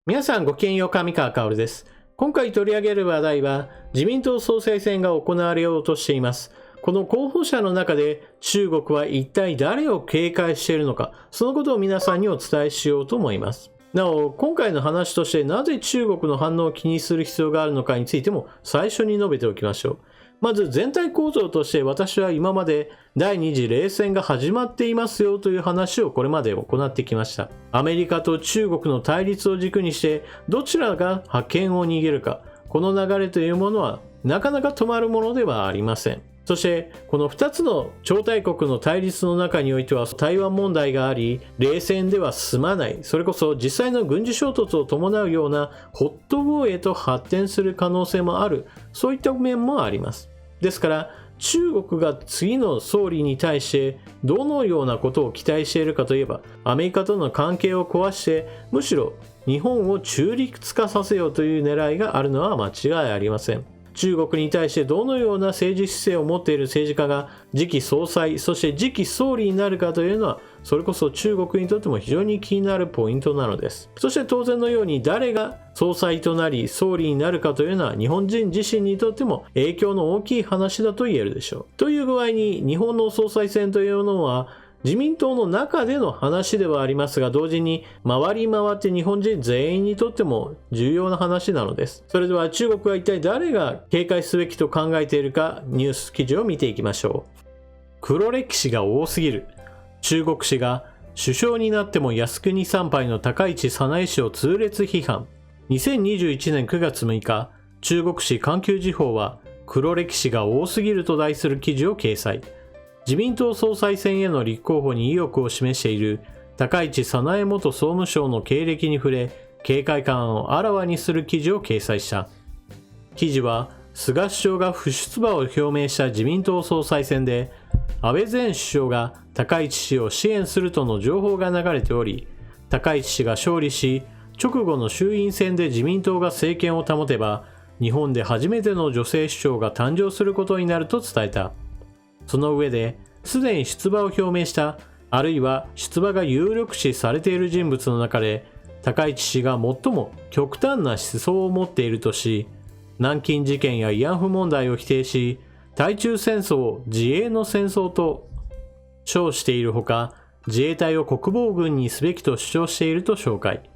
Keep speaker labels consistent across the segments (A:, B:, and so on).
A: 皆さんごきげんよう、上川薫です。今回取り上げる話題は、自民党総裁選が行われようとしています。この候補者の中で中国は一体誰を警戒しているのか、そのことを皆さんにお伝えしようと思います。なお、今回の話としてなぜ中国の反応を気にする必要があるのかについても最初に述べておきましょう。まず全体構造として私は今まで第二次冷戦が始まっていますよという話をこれまで行ってきました。アメリカと中国の対立を軸にしてどちらが覇権を握るか、この流れというものはなかなか止まるものではありません。そしてこの2つの超大国の対立の中においては台湾問題があり、冷戦では済まない、それこそ実際の軍事衝突を伴うようなホットウォーへと発展する可能性もある、そういった面もあります。ですから中国が次の総理に対してどのようなことを期待しているかといえば、アメリカとの関係を壊してむしろ日本を中立化させようという狙いがあるのは間違いありません。中国に対してどのような政治姿勢を持っている政治家が次期総裁、そして次期総理になるかというのは、それこそ中国にとっても非常に気になるポイントなのです。そして当然のように誰が総裁となり総理になるかというのは日本人自身にとっても影響の大きい話だと言えるでしょう。という具合に日本の総裁選というのは自民党の中での話ではありますが、同時に回り回って日本人全員にとっても重要な話なのです。それでは中国は一体誰が警戒すべきと考えているか、ニュース記事を見ていきましょう。黒歴史が多すぎる。中国紙が首相になっても靖国参拝の高市早苗氏を痛烈批判。2021年9月6日、中国紙環球時報は黒歴史が多すぎると題する記事を掲載。自民党総裁選への立候補に意欲を示している高市早苗元総務省の経歴に触れ、警戒感をあらわにする記事を掲載した。記事は、菅首相が不出馬を表明した自民党総裁選で、安倍前首相が高市氏を支援するとの情報が流れており、高市氏が勝利し、直後の衆院選で自民党が政権を保てば、日本で初めての女性首相が誕生することになると伝えた。その上で、すでに出馬を表明した、あるいは出馬が有力視されている人物の中で、高市氏が最も極端な思想を持っているとし、南京事件や慰安婦問題を否定し、対中戦争を自衛の戦争と称しているほか、自衛隊を国防軍にすべきと主張していると紹介。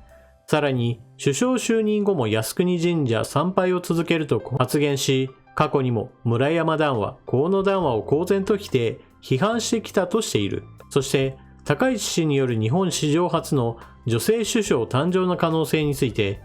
A: さらに、首相就任後も靖国神社参拝を続けると発言し、過去にも村山談話、河野談話を公然と否定、批判してきたとしている。そして、高市氏による日本史上初の女性首相誕生の可能性について、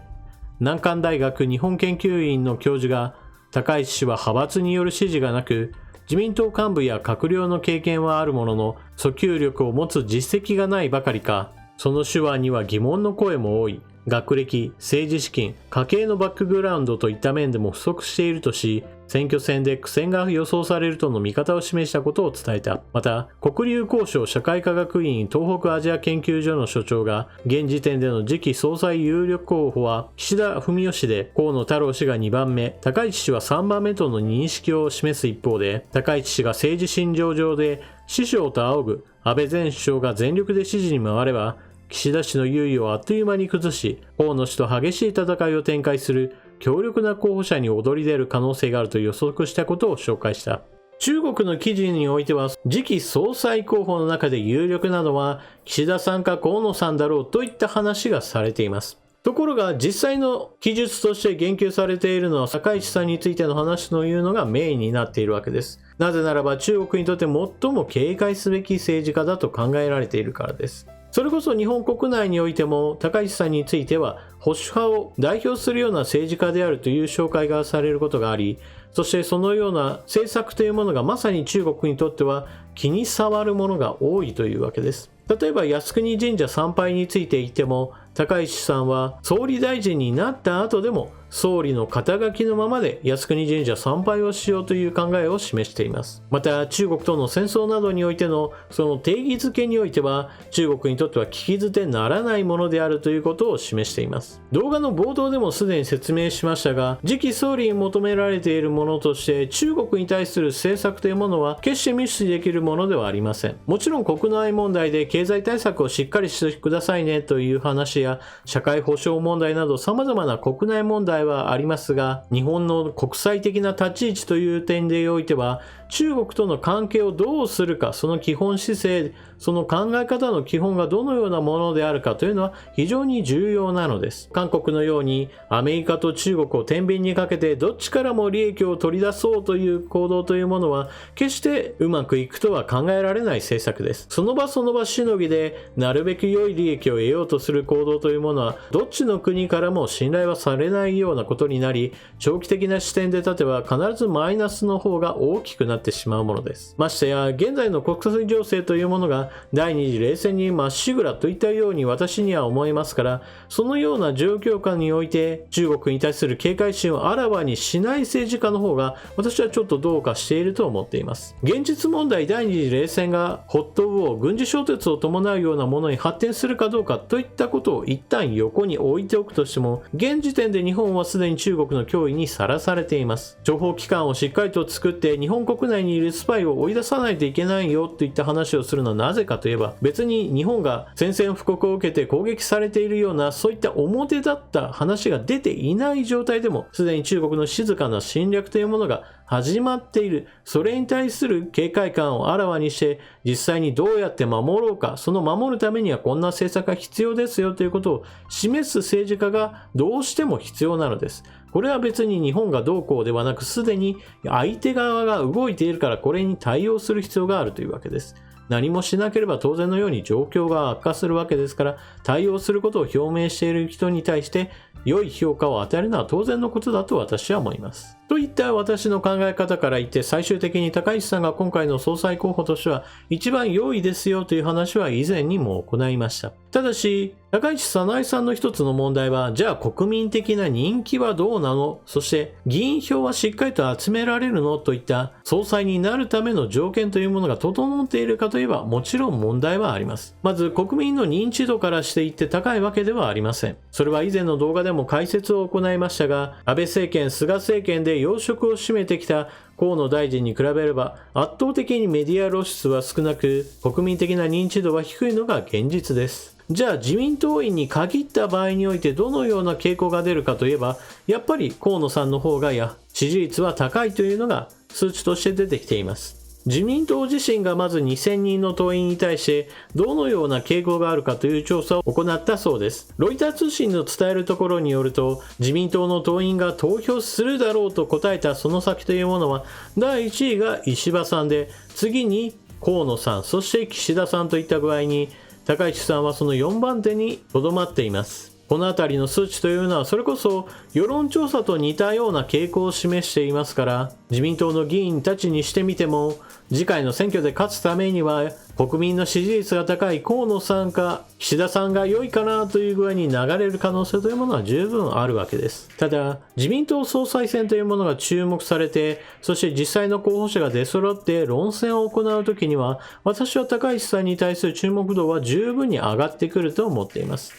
A: 南韓大学日本研究院の教授が、高市氏は派閥による支持がなく、自民党幹部や閣僚の経験はあるものの、訴求力を持つ実績がないばかりか、その手腕には疑問の声も多い。学歴、政治資金、家計のバックグラウンドといった面でも不足しているとし、選挙戦で苦戦が予想されるとの見方を示したことを伝えた。また、黒竜江省社会科学院東北アジア研究所の所長が、現時点での次期総裁有力候補は、岸田文雄氏で、河野太郎氏が2番目、高市氏は3番目との認識を示す一方で、高市氏が政治信条上で、師匠と仰ぐ安倍前首相が全力で支持に回れば、岸田氏の優位をあっという間に崩し、河野氏と激しい戦いを展開する強力な候補者に躍り出る可能性があると予測したことを紹介した。中国の記事においては、次期総裁候補の中で有力なのは岸田さんか河野さんだろうといった話がされています。ところが実際の記述として言及されているのは高市さんについての話というのがメインになっているわけです。なぜならば中国にとって最も警戒すべき政治家だと考えられているからです。それこそ日本国内においても高市さんについては保守派を代表するような政治家であるという紹介がされることがあり、そしてそのような政策というものがまさに中国にとっては気に障るものが多いというわけです。例えば靖国神社参拝について言っても、高市さんは総理大臣になった後でも総理の肩書きのままで靖国神社参拝をしようという考えを示しています。また中国との戦争などにおいてのその定義づけにおいては中国にとっては聞き捨てならないものであるということを示しています。動画の冒頭でもすでに説明しましたが、次期総理に求められているものとして中国に対する政策というものは決して無視できるものではありません。もちろん国内問題で経済対策をしっかりしてくださいねという話や社会保障問題など様々な国内問題はありますが、日本の国際的な立ち位置という点でおいては中国との関係をどうするか、その基本姿勢、その考え方の基本がどのようなものであるかというのは非常に重要なのです。韓国のようにアメリカと中国を天秤にかけてどっちからも利益を取り出そうという行動というものは決してうまくいくとは考えられない政策です。その場その場しのぎでなるべく良い利益を得ようとする行動というものはどっちの国からも信頼はされないようなことになり、長期的な視点で立てば必ずマイナスの方が大きくなってしまうものです。ましてや現在の国際情勢というものが第二次冷戦にまっしぐらといったように私には思えますから、そのような状況下において中国に対する警戒心をあらわにしない政治家の方が私はちょっとどうかしていると思っています。現実問題第二次冷戦がホットウォー、軍事衝突を伴うようなものに発展するかどうかといったことを一旦横に置いておくとしても、現時点で日本はすでに中国の脅威にさらされています。情報機関をしっかりと作って日本国内にいるスパイを追い出さないといけないよといった話をするのはなぜかといえば、別に日本が宣戦布告を受けて攻撃されているようなそういった表立った話が出ていない状態でもすでに中国の静かな侵略というものが始まっている。それに対する警戒感をあらわにして実際にどうやって守ろうか、その守るためにはこんな政策が必要ですよということを示す政治家がどうしても必要なのです。これは別に日本がどうこうではなく、すでに相手側が動いているからこれに対応する必要があるというわけです。何もしなければ当然のように状況が悪化するわけですから、対応することを表明している人に対して良い評価を与えるのは当然のことだと私は思います。といった私の考え方から言って、最終的に高市さんが今回の総裁候補としては一番良いですよという話は以前にも行いました。ただし高市早苗さんの一つの問題は、じゃあ国民的な人気はどうなの、そして議員票はしっかりと集められるのといった総裁になるための条件というものが整っているかといえばもちろん問題はあります。まず国民の認知度からしていって高いわけではありません。それは以前の動画でも解説を行いましたが、安倍政権、菅政権で要職を占めてきた河野大臣に比べれば圧倒的にメディア露出は少なく、国民的な認知度は低いのが現実です。じゃあ自民党員に限った場合においてどのような傾向が出るかといえば、やっぱり河野さんの方が支持率は高いというのが数値として出てきています。自民党自身がまず2000人の党員に対してどのような傾向があるかという調査を行ったそうです。ロイター通信の伝えるところによると、自民党の党員が投票するだろうと答えたその先というものは、第1位が石破さんで、次に河野さん、そして岸田さんといった具合に、高市さんはその4番手にとどまっています。このあたりの数値というのはそれこそ世論調査と似たような傾向を示していますから、自民党の議員たちにしてみても次回の選挙で勝つためには国民の支持率が高い河野さんか岸田さんが良いかなという具合に流れる可能性というものは十分あるわけです。ただ自民党総裁選というものが注目されて、そして実際の候補者が出揃って論戦を行うときには、私は高市さんに対する注目度は十分に上がってくると思っています。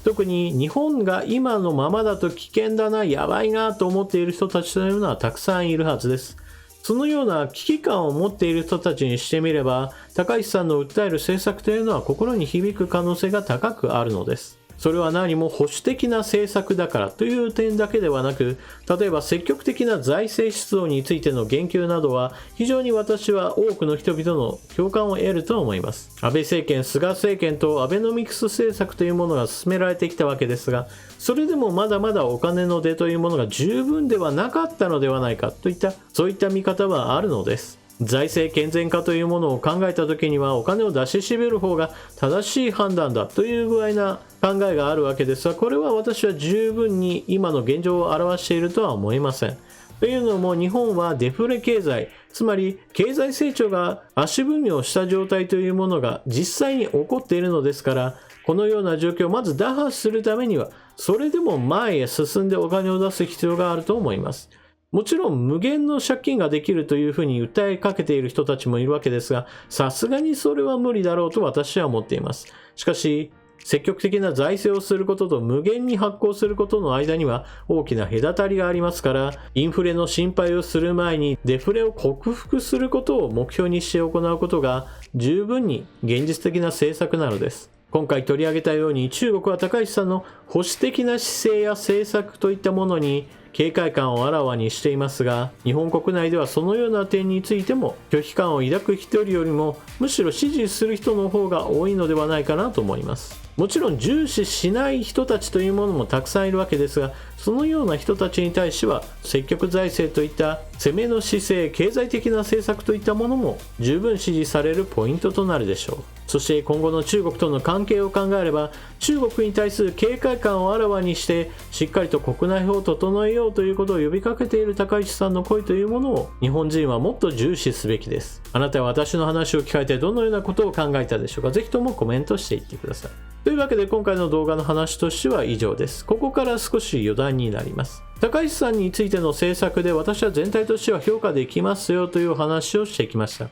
A: 特に日本が今のままだと危険だな、やばいなと思っている人たちというのはたくさんいるはずです。そのような危機感を持っている人たちにしてみれば、高市さんの訴える政策というのは心に響く可能性が高くあるのです。それは何も保守的な政策だからという点だけではなく、例えば積極的な財政出動についての言及などは非常に私は多くの人々の共感を得ると思います。安倍政権、菅政権とアベノミクス政策というものが進められてきたわけですが、それでもまだまだお金の出というものが十分ではなかったのではないかといった、そういった見方はあるのです。財政健全化というものを考えた時にはお金を出し渋る方が正しい判断だという具合な考えがあるわけですが、これは私は十分に今の現状を表しているとは思いません。というのも日本はデフレ経済、つまり経済成長が足踏みをした状態というものが実際に起こっているのですから、このような状況をまず打破するためにはそれでも前へ進んでお金を出す必要があると思います。もちろん無限の借金ができるというふうに訴えかけている人たちもいるわけですが、さすがにそれは無理だろうと私は思っています。しかし、積極的な財政をすることと無限に発行することの間には大きな隔たりがありますから、インフレの心配をする前にデフレを克服することを目標にして行うことが十分に現実的な政策なのです。今回取り上げたように、中国は高市さんの保守的な姿勢や政策といったものに警戒感をあらわにしていますが、日本国内ではそのような点についても拒否感を抱く人よりもむしろ支持する人の方が多いのではないかなと思います。もちろん重視しない人たちというものもたくさんいるわけですが、そのような人たちに対しては積極財政といった攻めの姿勢、経済的な政策といったものも十分支持されるポイントとなるでしょう。そして今後の中国との関係を考えれば、中国に対する警戒感をあらわにしてしっかりと国内法を整えようということを呼びかけている高市さんの声というものを日本人はもっと重視すべきです。あなたは私の話を聞かれてどのようなことを考えたでしょうか。ぜひともコメントしていってください。というわけで今回の動画の話としては以上です。ここから少し余談になります。高市さんについての政策で私は全体としては評価できますよという話をしてきました。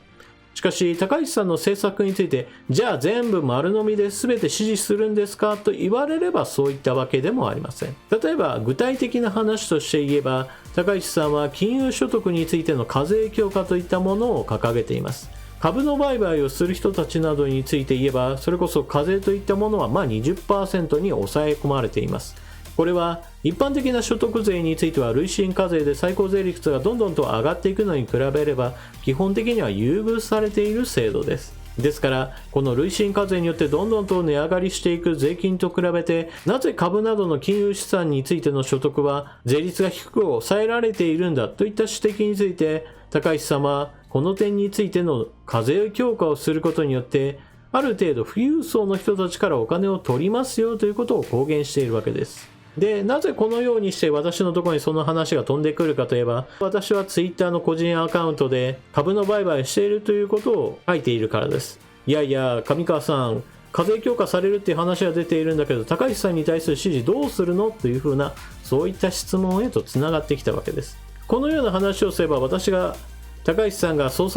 A: しかし高市さんの政策について、じゃあ全部丸飲みで全て支持するんですかと言われればそういったわけでもありません。例えば具体的な話として言えば、高市さんは金融所得についての課税強化といったものを掲げています。株の売買をする人たちなどについて言えば、それこそ課税といったものは20% に抑え込まれています。これは一般的な所得税については累進課税で最高税率がどんどんと上がっていくのに比べれば基本的には優遇されている制度です。ですからこの累進課税によってどんどんと値上がりしていく税金と比べて、なぜ株などの金融資産についての所得は税率が低く抑えられているんだといった指摘について、高市さんはこの点についての課税強化をすることによってある程度富裕層の人たちからお金を取りますよということを公言しているわけです。で、なぜこのようにして私のところにその話が飛んでくるかといえば、私は Twitter の個人アカウントで株の売買をしているということを書いているからです。いやいや、上川さん、課税強化されるっていう話が出ているんだけど、高市さんに対する支持どうするのというふうな、そういった質問へとつながってきたわけです。このような話をすれば、私が高市さんが総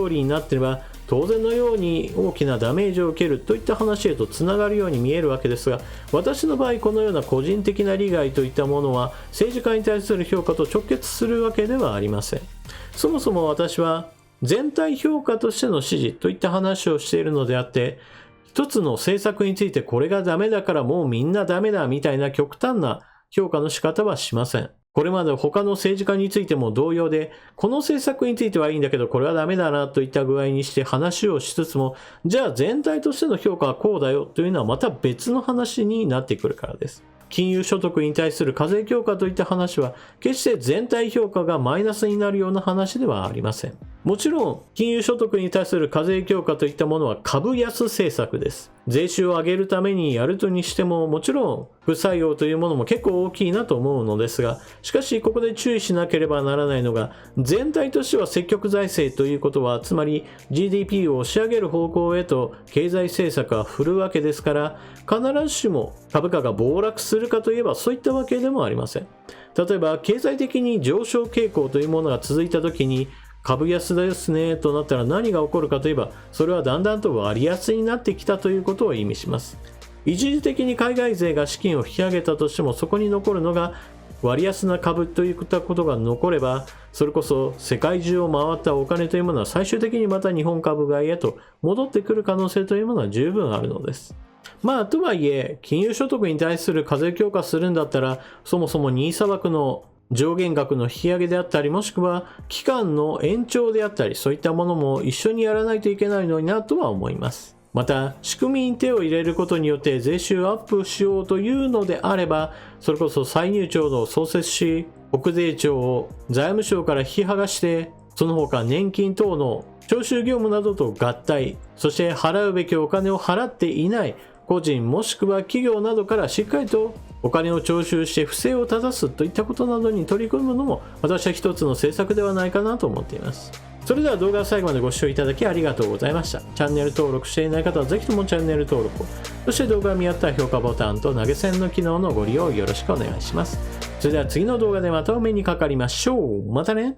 A: 理になっていれば当然のように大きなダメージを受けるといった話へとつながるように見えるわけですが、私の場合このような個人的な利害といったものは政治家に対する評価と直結するわけではありません。そもそも私は全体評価としての支持といった話をしているのであって、一つの政策についてこれがダメだからもうみんなダメだみたいな極端な評価の仕方はしません。これまで他の政治家についても同様で、この政策についてはいいんだけどこれはダメだなといった具合にして話をしつつも、じゃあ全体としての評価はこうだよというのはまた別の話になってくるからです。金融所得に対する課税強化といった話は決して全体評価がマイナスになるような話ではありません。もちろん金融所得に対する課税強化といったものは株安政策です。税収を上げるためにやるとにしても、もちろん副作用というものも結構大きいなと思うのですが、しかしここで注意しなければならないのが、全体としては積極財政ということは、つまり GDP を押し上げる方向へと経済政策は振るわけですから、必ずしも株価が暴落するかといえばそういったわけでもありません。例えば経済的に上昇傾向というものが続いた時に、株安ですねとなったら何が起こるかといえば、それはだんだんと割安になってきたということを意味します。一時的に海外勢が資金を引き上げたとしても、そこに残るのが割安な株といったことが残れば、それこそ世界中を回ったお金というものは最終的にまた日本株買いへと戻ってくる可能性というものは十分あるのです。とはいえ金融所得に対する課税強化するんだったら、そもそもNISA枠の上限額の引き上げであったり、もしくは期間の延長であったり、そういったものも一緒にやらないといけないのになとは思います。また仕組みに手を入れることによって税収アップしようというのであれば、それこそ歳入庁の創設し、国税庁を財務省から引き剥がして、その他年金等の徴収業務などと合体、そして払うべきお金を払っていない個人もしくは企業などからしっかりとお金を徴収して不正を正すといったことなどに取り組むのも、私は一つの政策ではないかなと思っています。それでは動画を最後までご視聴いただきありがとうございました。チャンネル登録していない方はぜひともチャンネル登録を。そして動画が見合ったら評価ボタンと投げ銭の機能のご利用よろしくお願いします。それでは次の動画でまたお目にかかりましょう。またね。